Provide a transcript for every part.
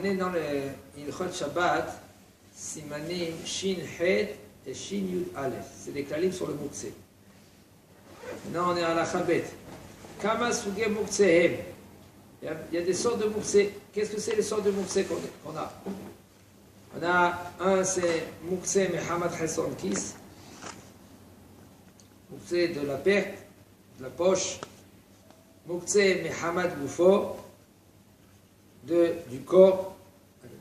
On est dans le Ilchot Shabbat, Simanim, Shin Het et Shin Yud Aleph. C'est des klalim sur le Mukse. Maintenant on est à la Chabet. Kama Suge Muksehem. Il y a des sortes de Mukse. Qu'est-ce que c'est les sortes de Mukse qu'on a? On a un, c'est Mukse Mehamad Chesson Kis. Mukse de la perte, de la poche. Mukse Mehamad Gufo. Du corps,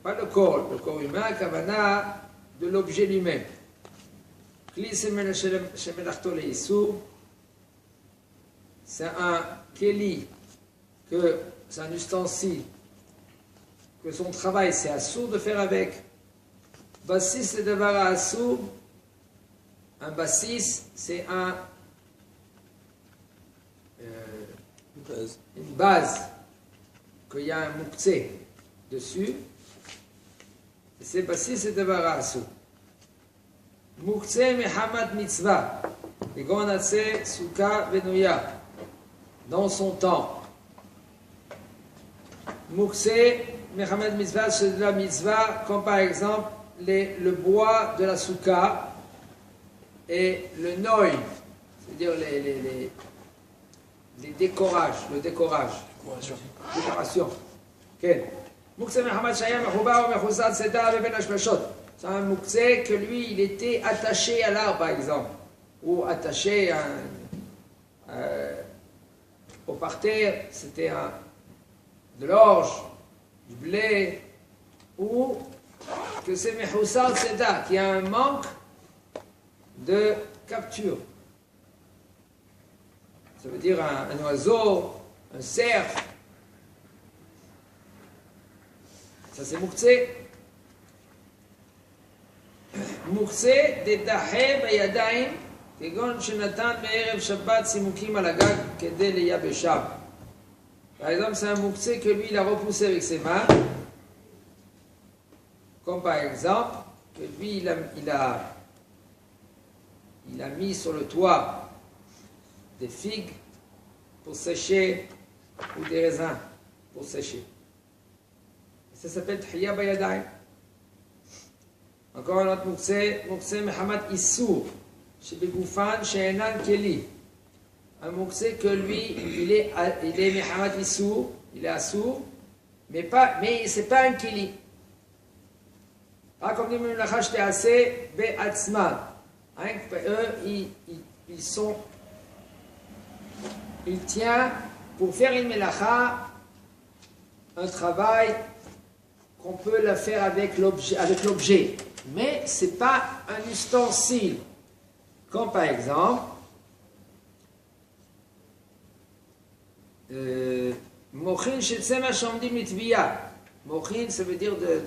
pas le corps humain, Kavana, de l'objet lui-même. C'est un keli, c'est un ustensile, que son travail c'est assour de faire avec. Bassis le devara assour, un bassis c'est une base. Qu'il y a un mukse dessus, et c'est bassis c'est devara assour. Mukse mehamad mitzvah, et gonatse suka venuya, dans son temps. Mukse mehamad mitzvah, c'est de la mitzvah, comme par exemple le bois de la souka et le noy, c'est-à-dire les décorages, le décorage. Décoration. C'est un mukse que lui, il était attaché à l'arbre, par exemple, ou attaché au parterre, c'était de l'orge, du blé, ou que c'est Mehoussal Seda, qui a un manque de capture. Ça veut dire un oiseau, un cerf. Ça c'est Mukse. Mukse de Dahe Bayadaim, כגון שנתן בערב שבת סימוקים על הגג כדי לייבשם. Par exemple, c'est un Mukse que lui, il a repoussé avec ses mains. Comme par exemple, que lui, il a mis sur le toit des figues pour sécher ou des raisins pour sécher. Ça s'appelle Tchiya Bayadayim. Encore un autre Mukse, Mukse Mehamad Issour, chez Begoufan, chez Enan Keli. Un Mukse que lui, il est Mehamad Issour, il est Assour, mais c'est pas un Keli. Pas comme les Mulacha Shtease Be'atzman. Eux, il tient pour faire une melacha, un travail qu'on peut la faire avec l'objet, mais ce n'est pas un ustensile. Comme par exemple, Mochin Shetsema Shamdim Mitviya. Mochin, ça veut dire de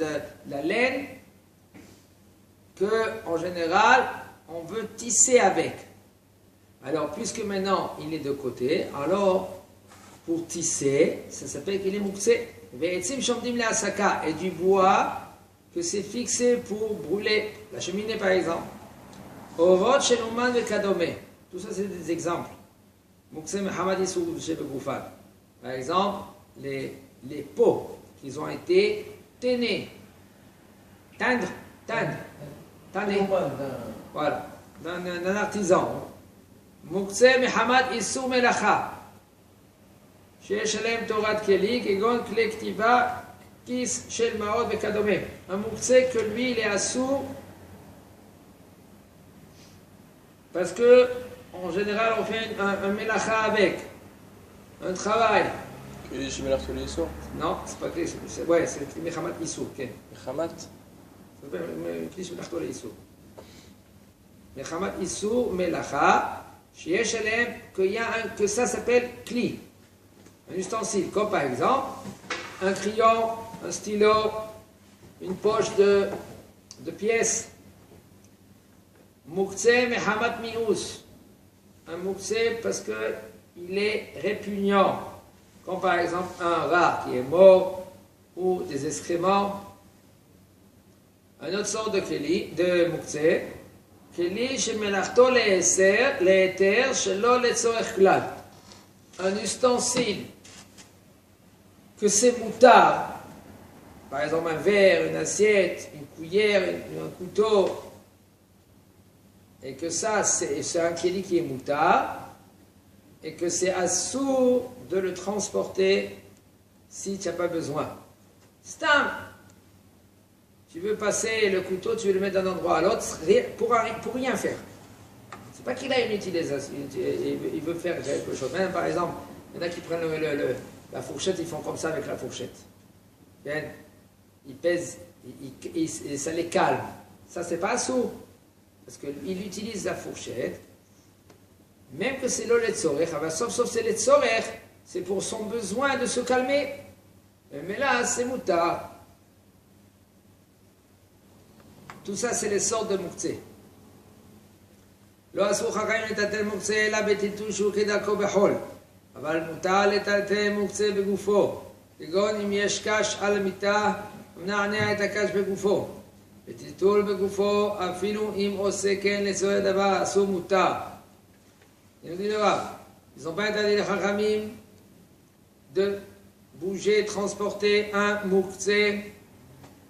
la laine que, en général, on veut tisser avec. Alors, puisque maintenant il est de côté, alors pour tisser, ça s'appelle qu'il est mukse. Et du bois que c'est fixé pour brûler la cheminée par exemple. Orot shenuman vekadome. Tout ça c'est des exemples. Mukse Mehamad Issour chez Begoufan. Par exemple, les pots qui ont été tannés. Tannés. Voilà. D'un artisan. Mukse Mehamad Issour Melacha. שיש עליהם תורת כלי, כגון כלי כתיבה, כיס של מעות וכדומה. Un mukse que lui, il est assourd, parce que, en général, on fait un melacha avec, un travail. כלי שמלאך tous les jours? Non, c'est pas כלי, ouais, c'est כלי מחמת איסור, כן. מחמת? זה כלי שמלאך tous les jours. מחמת איסור מלאכה, שיש עליהם, que ça s'appelle כלי. Un ustensile, comme par exemple un crayon, un stylo, une poche de pièces. Mukse Mehamad Mious. Un mukse parce qu'il est répugnant. Comme par exemple un rat qui est mort ou des excréments. Un autre sort de keli, de mukse. Keli shemelachto le'eter shelo letzorech klal. Un ustensile que c'est moutard, par exemple un verre, une assiette, une cuillère, un couteau, et que ça, c'est un kéli qui est moutar, et que c'est assourd de le transporter si tu n'as pas besoin. Stam, tu veux passer le couteau, tu veux le mettre d'un endroit à l'autre, pour rien faire. C'est pas qu'il a une utilisation, il veut faire quelque chose. Même par exemple, il y en a qui prennent la fourchette, ils font comme ça avec la fourchette. Bien, ils pèsent, et ça les calme. Ça, c'est pas assourd. Parce qu'il utilise la fourchette, même que c'est le letzorer, sauf c'est letzorer, c'est pour son besoin de se calmer. Mais là, c'est moutar. Tout ça, c'est les sortes de mouktsé. לא אסור חכמים לטלטל מוקצה אלא בטלטול שהוא כדרכו בחול, אבל מותר לטלטל מוקצה בגופו, כגון אם יש קש על המיטה ומנענע את הקש בגופו. בטלטול בגופו אפילו אם עושה כן לצורך דבר אסור מותר. Ils n'ont pas interdit les chachamim de bouger, transporter un mouktsé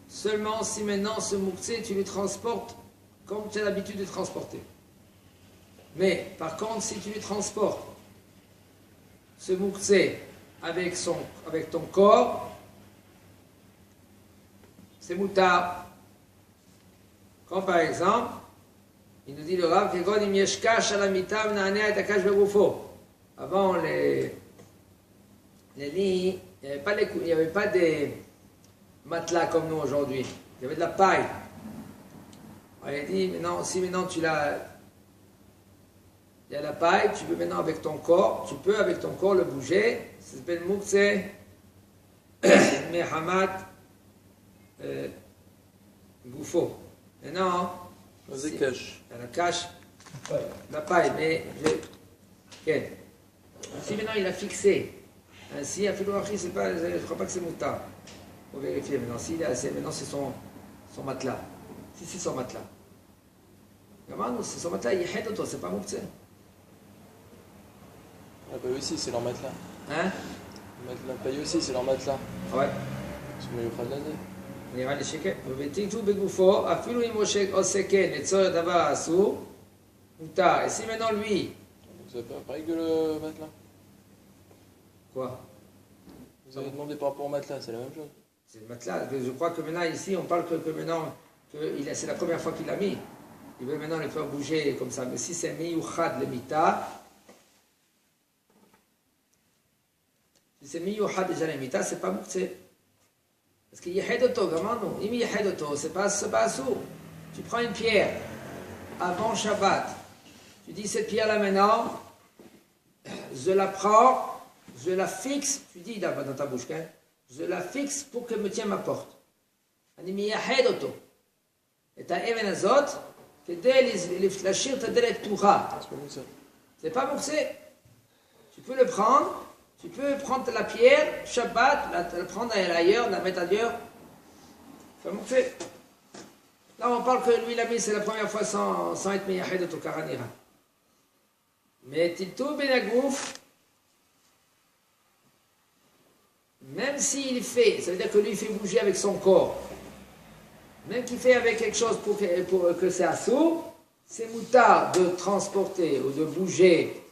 seulement si maintenant ce mouktsé tu le transportes comme tu as l'habitude de transporter. Mais par contre, si tu lui transportes ce mouktsé avec ton corps, c'est moutar. Comme par exemple, il nous dit le Rav, avant les lits, il n'y avait pas des matelas comme nous aujourd'hui. Il y avait de la paille. Alors, il dit, si maintenant il y a la paille, tu peux maintenant avec ton corps, le bouger. Ça s'appelle mouktsé, mehamat, goufo. Maintenant, c'est cache. La cache, la paille, mais si maintenant il a fixé, ainsi, je ne crois pas que c'est moutar. Il faut vérifier maintenant. Maintenant c'est son matelas. Si c'est son matelas. C'est son matelas, il est auto, c'est pas mouktsé. La paille aussi, c'est leur matelas. Hein? La paille aussi, c'est leur matelas. Ouais. C'est le meilleur de l'année. נראה לי שכן, ובטלטול בגופו, אפילו אם עושה כן לצורך דבר אסור, מותר. Et si maintenant lui... C'est pas pareil que le matelas. Quoi? Vous avez demandé par rapport au matelas, c'est la même chose. C'est le matelas. Je crois que maintenant ici, on parle que maintenant, c'est la première fois qu'il l'a mis. Il veut maintenant le faire bouger comme ça. Mais si c'est miyuchad le mita, si c'est miyuchad déjà le mita, c'est pas mouktsé. Parce qu'il y a Hedoto, comment non? Il y a Hedoto, c'est pas sourd. Tu prends une pierre avant Shabbat. Tu dis cette pierre-là maintenant, je la prends, je la fixe. Tu dis dans ta bouche, hein, je la fixe pour qu'elle me tienne ma porte. Il y a Hedoto. Et ta Even Azot, להשאיר את הדלת פתוחה. C'est pas mouktsé. Tu peux le prendre. Tu peux prendre la pierre, Shabbat, la prendre ailleurs, la mettre ailleurs. Ça me fait. Là, on parle que lui, l'a mis, c'est la première fois sans être meyahed de Tokaranira. Mais Tiltou Ben Agouf, même s'il fait, ça veut dire que lui, il fait bouger avec son corps, même qu'il fait avec quelque chose pour que c'est assourd, c'est moutard de transporter ou de bouger.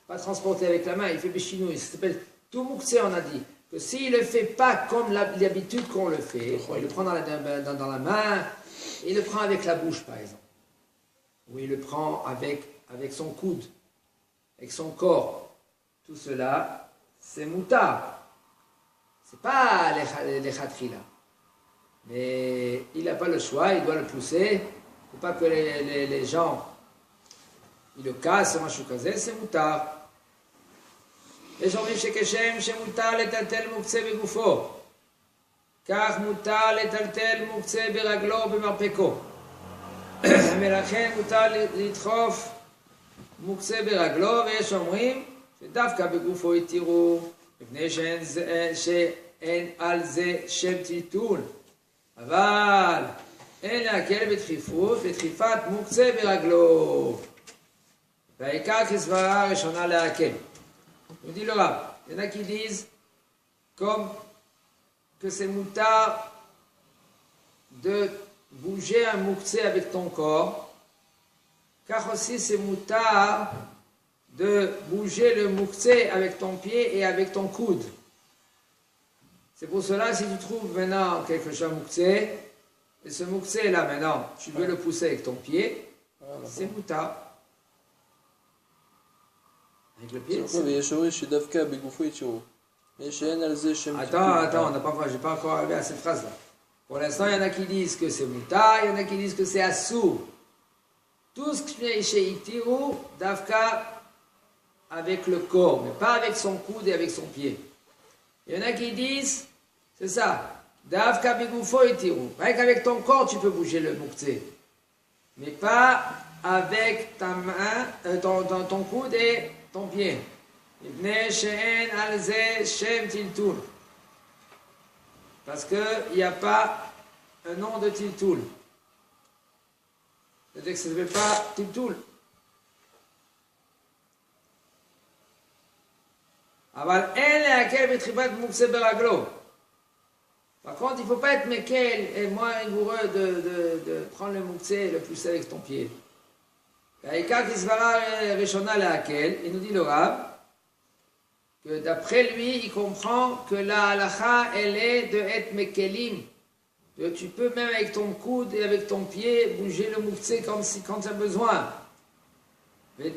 Pas transporter avec la main, il fait béchinou, il s'appelle tout mouktsé, on a dit, que s'il ne le fait pas comme l'habitude qu'on le fait, il le prend dans la main, il le prend avec la bouche par exemple, ou il le prend avec son coude, avec son corps, tout cela, c'est moutard. C'est pas les khatrila. Mais il n'a pas le choix, il doit le pousser, il ne faut pas que les gens, ils le cassent, c'est moutard. יש אומרים שכשם שמותר לטלטל מוקצה בגופו, כך מותר לטלטל מוקצה ברגלו ובמרפקו. ולכן מותר לדחוף מוקצה ברגלו, ויש אומרים שדווקא בגופו יתירו, מפני שאין על זה שם טלטול. אבל אין להקל בדחיפת מוקצה ברגלו. והעיקר כסברה הראשונה להקל. On dit le Rav, il y en a qui disent comme que c'est moutard de bouger un mouktsé avec ton corps, car aussi c'est moutar de bouger le mouktsé avec ton pied et avec ton coude. C'est pour cela, si tu trouves maintenant quelque chose mouktsé, et ce mouktsé là maintenant, tu veux le pousser avec ton pied, c'est moutar. Avec le pied. Attends, j'ai pas encore arrivé à cette phrase-là. Pour l'instant, il y en a qui disent que c'est moutar, il y en a qui disent que c'est assou. Tout ce qui est chez Itiru, Davka avec le corps, mais pas avec son coude et avec son pied. Il y en a qui disent, c'est ça, Davka Begufo Itiru. Rien qu'avec ton corps, tu peux bouger le mouktsé. Mais pas avec ta main, ton coude et ton pied. Parce qu'il n'y a pas un nom de Tiltoul. C'est-à-dire que ça ne s'appelle pas Tiltoul. Par contre, il ne faut pas être mekel et moins rigoureux de prendre le mouktsé et le pousser avec ton pied. Il nous dit le Rav que d'après lui, il comprend que la halacha, elle est de être mekelim. Tu peux même avec ton coude et avec ton pied bouger le mouktsé quand tu as besoin. Et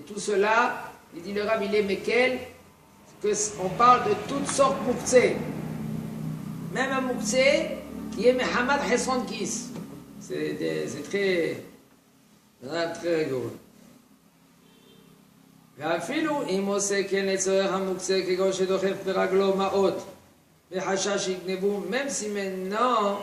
tout cela, il dit le Rav, il est mekel, on parle de toutes sortes de mouktsé. Même un mouktsé qui est Mehamad Hesson Kis. C'est très rigoureux. ואפילו אם עושה כן לצורך המוקצה כגון שדוחף ברגלו מעות וחשש שיגנבו, même si maintenant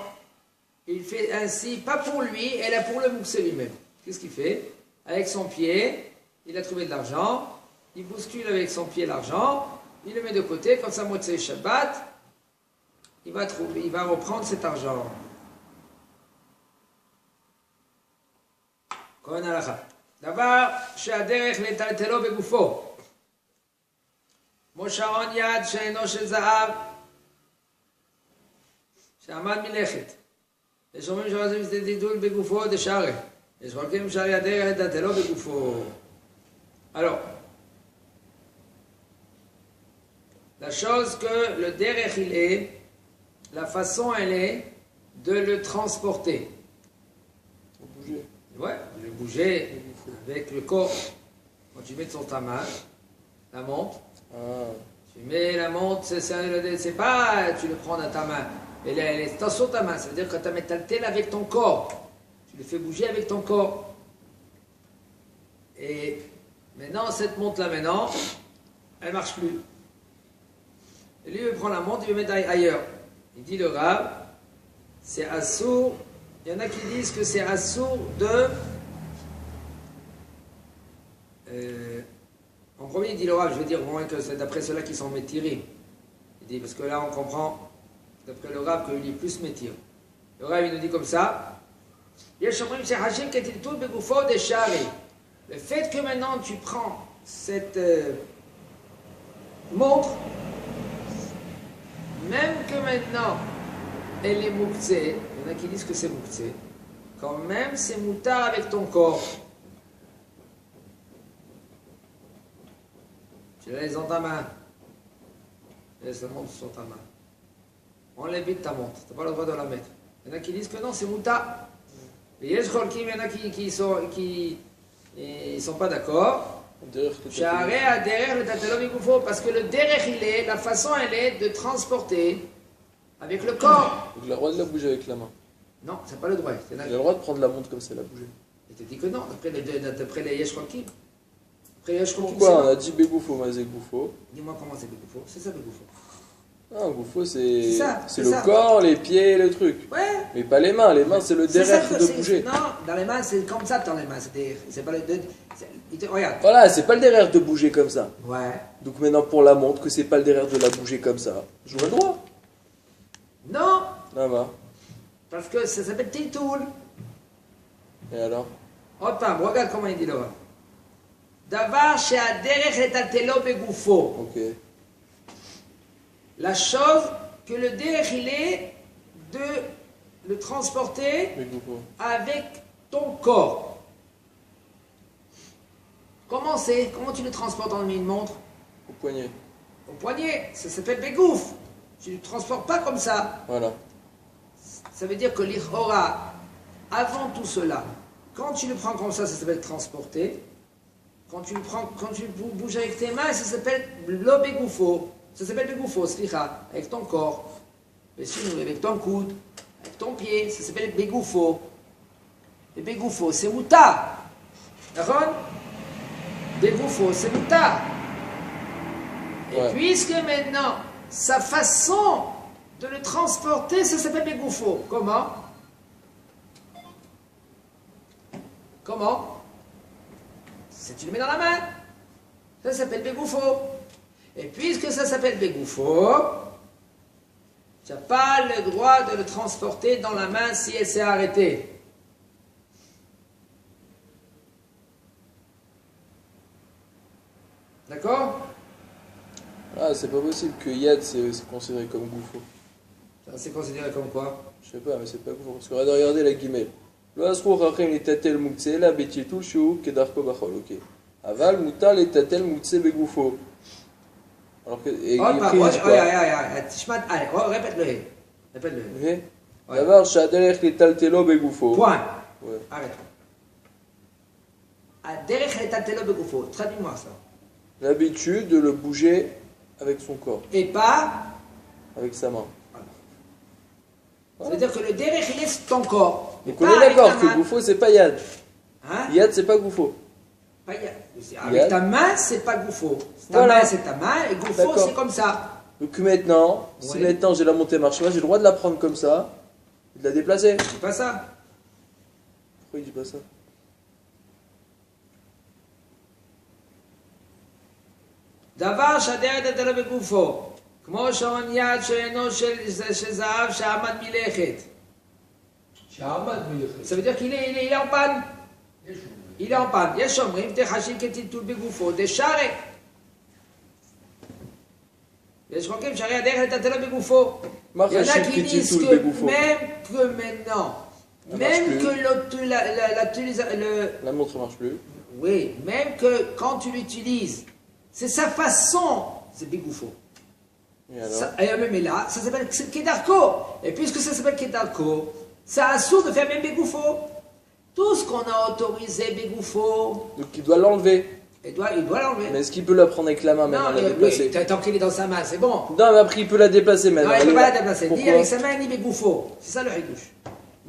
il fait ainsi, pas pour lui, elle est pour le mouktsé lui-même. Qu'est-ce qu'il fait? Avec son pied, il a trouvé de l'argent, il bouscule avec son pied l'argent, il le met de côté, quand ça motsé Shabbat, il va reprendre cet argent. כהן הלכה. דבר שהדרך לטלטלו בגופו, כמו שעון יד שאינו של זהב, שעמד מלכת. יש אומרים שרוצים לטלטול בגופו דשארי. יש חולקים שעל הדרך לטלטלו בגופו. Alors, la chose que le derech il est, la façon elle est de le transporter. Bouger. Ouais, de le bouger avec le corps. Quand tu mets sur ta main, la montre, tu mets la montre, c'est pas tu le prends dans ta main, elle est sur ta main, ça veut dire que tu mets ta tête avec ton corps, tu le fais bouger avec ton corps. Et maintenant, cette montre-là, maintenant, elle marche plus. Et lui, il prend la montre, il veut mettre ailleurs. Il dit le Rav, c'est assourd. Il y en a qui disent que c'est assourd de... en premier, il dit le Rav, je veux dire vraiment que c'est d'après ceux-là qui sont métirés. Il dit, parce que là, on comprend, d'après le Rav, qu'il est plus métir. Le Rav, il nous dit comme ça, le fait que maintenant tu prends cette montre, même que maintenant elle est mouktsé, il y en a qui disent que c'est mouktsé, quand même c'est moutar avec ton corps. Tu la laisses dans ta main, laisse la montre sur ta main. Enlève vite ta montre, tu n'as pas le droit de la mettre. Il y en a qui disent que non, c'est moutar. Il y en a qui sont pas d'accord. Parce que le derech il est, la façon elle est de transporter avec le corps. Il a le droit de la bouger avec la main. Non, c'est pas le droit. Il a le droit de prendre la montre comme ça, la bouger. Il te dit que non, d'après les Yesh Rokim. Pourquoi on a dit Begoufo, Mazé Goufo? Dis-moi comment c'est Begoufo. C'est ça Begoufo. Ah, Goufo c'est le corps, les pieds, le truc. Ouais. Mais pas les mains c'est le derrière de bouger. Non, dans les mains c'est comme ça dans les mains. C'est pas le. Regarde. Voilà, c'est pas le derrière de bouger comme ça. Ouais. Donc maintenant pour la montre que c'est pas le derrière de la bouger comme ça. J'aurais le droit. Non. Ah bah. Parce que ça s'appelle Tiltoul. Et alors? Regarde comment il dit là. Davar she'aderech letaltelo begufo. Ok. La chose que le derech il est de le transporter Begoufo. avec ton corps. Comment c'est? Comment tu le transportes dans une montre? Au poignet. Au poignet, ça s'appelle bégouf. Tu ne le transportes pas comme ça. Voilà. Ça veut dire que l'Ichora, avant tout cela, quand tu le prends comme ça s'appelle transporter. Quand tu bouges avec tes mains, ça s'appelle le bégoufo. Ça s'appelle bégoufo, slicha, avec ton corps. Mais sinon, avec ton coude, avec ton pied, ça s'appelle bégoufo. Et bégoufo, c'est mouta. D'accord? Bégoufo, c'est mouta. Et Ouais. puisque maintenant, sa façon de le transporter, ça s'appelle bégoufo. Comment? Comment? Si tu le mets dans la main, ça s'appelle bégoufo. Et puisque ça s'appelle bégoufo, tu n'as pas le droit de le transporter dans la main si elle s'est arrêtée. D'accord? Ah, c'est pas possible que Yad c'est considéré comme Goufo. Ça c'est considéré comme quoi? Je sais pas, mais c'est pas Goufo. Parce qu'on va regarder la guimel. Lo asrour achim litatel mukse la betietul shu kedarko bachol. Ok. Aval mutar litatel mukse begoufo. Alors que. Et il écrit quoi? Allez, répète-le. Répète-le. Oui. D'abord, shaderech litaltelo begoufo. Point. Ouais. Arrête. Derech letatelo begoufo. Traduis-moi ça. L'habitude de le bouger avec son corps, Et pas. avec sa main. Ça veut dire que le derech il est ton corps. Donc on est d'accord que Goufo c'est pas Yad. Hein? Yad c'est pas Goufo. Pas avec ta main, c'est pas goufo. Ta Voilà. main, c'est ta main, et goufo, D'accord. c'est comme ça. Donc maintenant, si Ouais. maintenant j'ai la montée marche, j'ai le droit de la prendre comme ça, et de la déplacer. C'est pas ça. Pourquoi il dit pas ça? דבר שהדרך תתלה בגופו, כמו שעון יד שאינו של זהב שעמד מלכת. Ça veut dire qu'il est en panne. Il est en panne. יש אומרים, תחשיב כטלטול בגופו, דשארה. יש חוקים שהרי הדרך לטלטל בגופו. Il y en a qui disent que même que maintenant, même que La montre ne marche plus. oui, même que quand tu l'utilises, c'est sa façon, c'est bégoufo. Et alors? Et même là, ça s'appelle Kedarko. Et puisque ça s'appelle Kedarko, ça assourd de faire même bégoufo. Tout ce qu'on a autorisé bégoufo, Donc il doit l'enlever. il doit l'enlever. Mais est-ce qu'il peut la prendre avec la main maintenant, la déplacer? Oui, tant qu'il est dans sa main, c'est bon. Non, mais après il peut la déplacer maintenant. Non, il ne peut Elle pas est la là. déplacer, ni Pourquoi? avec sa main, ni bégoufo. C'est ça le hidouche.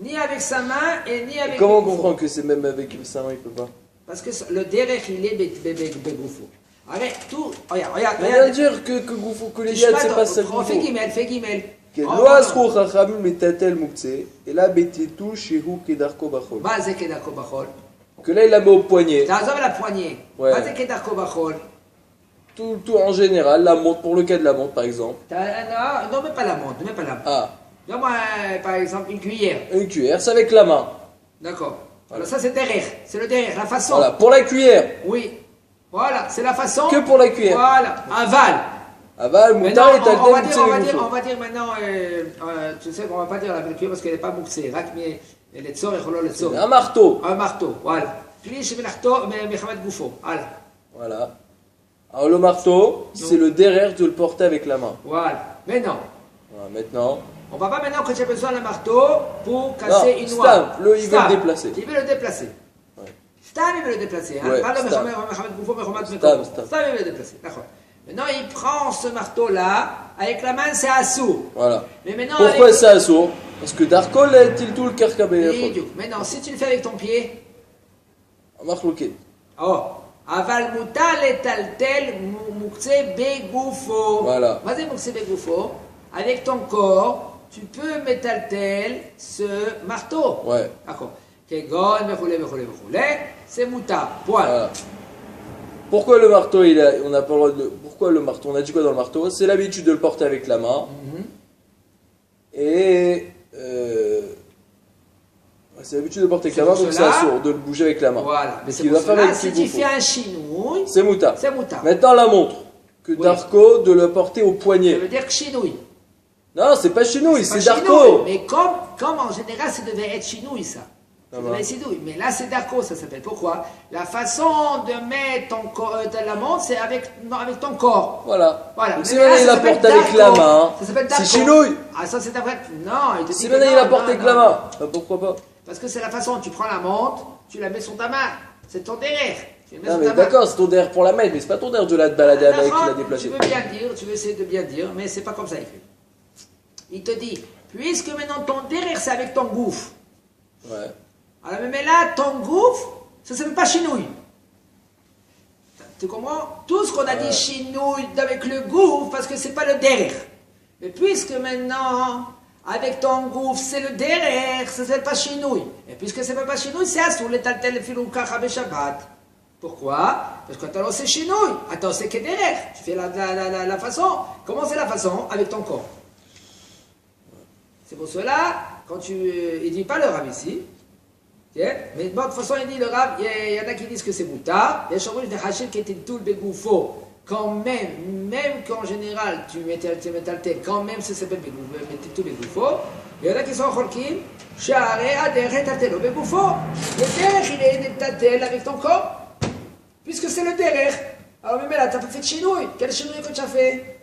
Ni avec sa main et ni avec Comment on bégoufo. comprend que c'est même avec sa main il peut pas? Parce que le derech, il est bégoufo. Arrête, tout. Regarde. On va dire que Goufo, que les Yad c'est pas ça On fait Goufo. guimel, fais guimel. Lo asrour achim litatel mukse, et là betietul shehu kedarko bachol. מה זה כדרכו בחול? Que là il la met au poignet. תעזוב על הפואניה. Ouais. מה זה כדרכו בחול? Tout en général, la montre, pour le cas de la montre par exemple. Non, mets pas la montre, mets pas la montre. Ah, Donne-moi, par exemple, une cuillère. une cuillère, c'est avec la main. D'accord. Alors ça, c'est derrière. C'est le derrière, la façon. Voilà, pour la cuillère. Oui. Voilà, c'est la façon. Que pour la cuillère. Voilà, aval. Aval, Maintenant, moutar et on va taltel on va dire maintenant, tu sais qu'on va pas dire la cuillère parce qu'elle n'est pas mouxée. רק לצורך או לא לצורך. Un marteau. Un marteau, voilà. כלי שמלאכתו מחמת גופו. הלאה. Voilà. Alors le marteau, c'est le derrière de le porter avec la main. Voilà. Maintenant, Voilà, maintenant. on va pas maintenant que tu as besoin d'un marteau pour casser une noix. Stam, il veut le déplacer. Il veut le déplacer. Ouais. Stam, il veut le déplacer. Hein? Ouais, Pas le Stam. Mohamed Goufo, Mohamed Stam, Mekobo. Stam. Stam, il veut le déplacer. D'accord. Maintenant, il prend ce marteau-là, avec la main, c'est assourd. Voilà. Mais maintenant, Pourquoi avec... c'est assourd? Parce que Darkol est-il tout le karkabé? Maintenant, si tu le fais avec ton pied, Marloquet. oh, aval muta letaltel mukse begufo. Voilà. Vas-y, mukse begufo. Avec ton corps, tu peux métaltel ce marteau. Ouais. D'accord. Kegon, c'est muta. Point. Voilà. Pourquoi le marteau, on n'a pas le droit de... Pourquoi le marteau? On a dit quoi dans le marteau? C'est l'habitude de le porter avec la main. Et... c'est l'habitude de porter avec la main, donc c'est assourd de le bouger avec la main. Voilà. Mais c'est qu'il pour doit faire cela, avec si tu fais un chinouille, c'est mouta. c'est muta. Maintenant la montre. Que Oui. Darko de le porter au Ça poignet. veut dire que chinouille. Non, c'est pas chinouille, c'est pas darko. chinouille, mais comme en général, ça devait être chinouille, ça. Ça Ah devait bah. être chinouille. Mais là, c'est darko, ça s'appelle. Pourquoi? La façon de mettre de la montre, c'est avec ton corps. Voilà. Voilà. Donc Mais si là, maintenant il ça la s'appelle porte avec la darko. main, Ça s'appelle c'est darko. chinouille. Ah, ça, c'est après. Non, il te dit Si que maintenant il non, la porte non, avec non, la non. main, bah pourquoi pas? Parce que c'est la façon, tu prends la montre, tu la mets sur ta main. C'est ton derrière. Tu la mets Non sur mais ta main. d'accord, c'est ton derrière pour la mettre, mais c'est pas ton derrière de la balader avec, qui l'a Tu déplacé. veux bien dire, tu veux essayer de bien dire, mais c'est pas comme ça il fait. Il te dit, puisque maintenant ton derrière c'est avec ton gouffre. Ouais. Alors mais là, ton gouffre, ça s'appelle pas chinouille. Tu comprends? Tout ce qu'on a dit chinouille avec le gouffre, parce que c'est pas le derrière. Mais puisque maintenant, avec ton gouffre, c'est le derrière, ça s'appelle pas chinouille. Et puisque c'est pas chinouille, c'est assour les taltel filouka chabe Shabbat. Pourquoi? Parce que attends, c'est chinouille. Attends, c'est que derrière. Tu fais la façon. Comment c'est la façon? Avec ton corps. C'est pour cela, quand il dit pas le rab ici, mais de toute façon, il dit le rab, il y en a qui disent que c'est moutard, il y a des hachim qui étaient tout le bégoufo, quand même qu'en général, tu mets tel, quand même ça s'appelle tout bégoufo, il y en a qui sont cholkim, share adere tatel au bégoufo, le derrière il est tatel avec ton corps, puisque c'est le derrière. Alors mais là, tu n'as pas fait de chinouille, quel chinouille que tu as fait?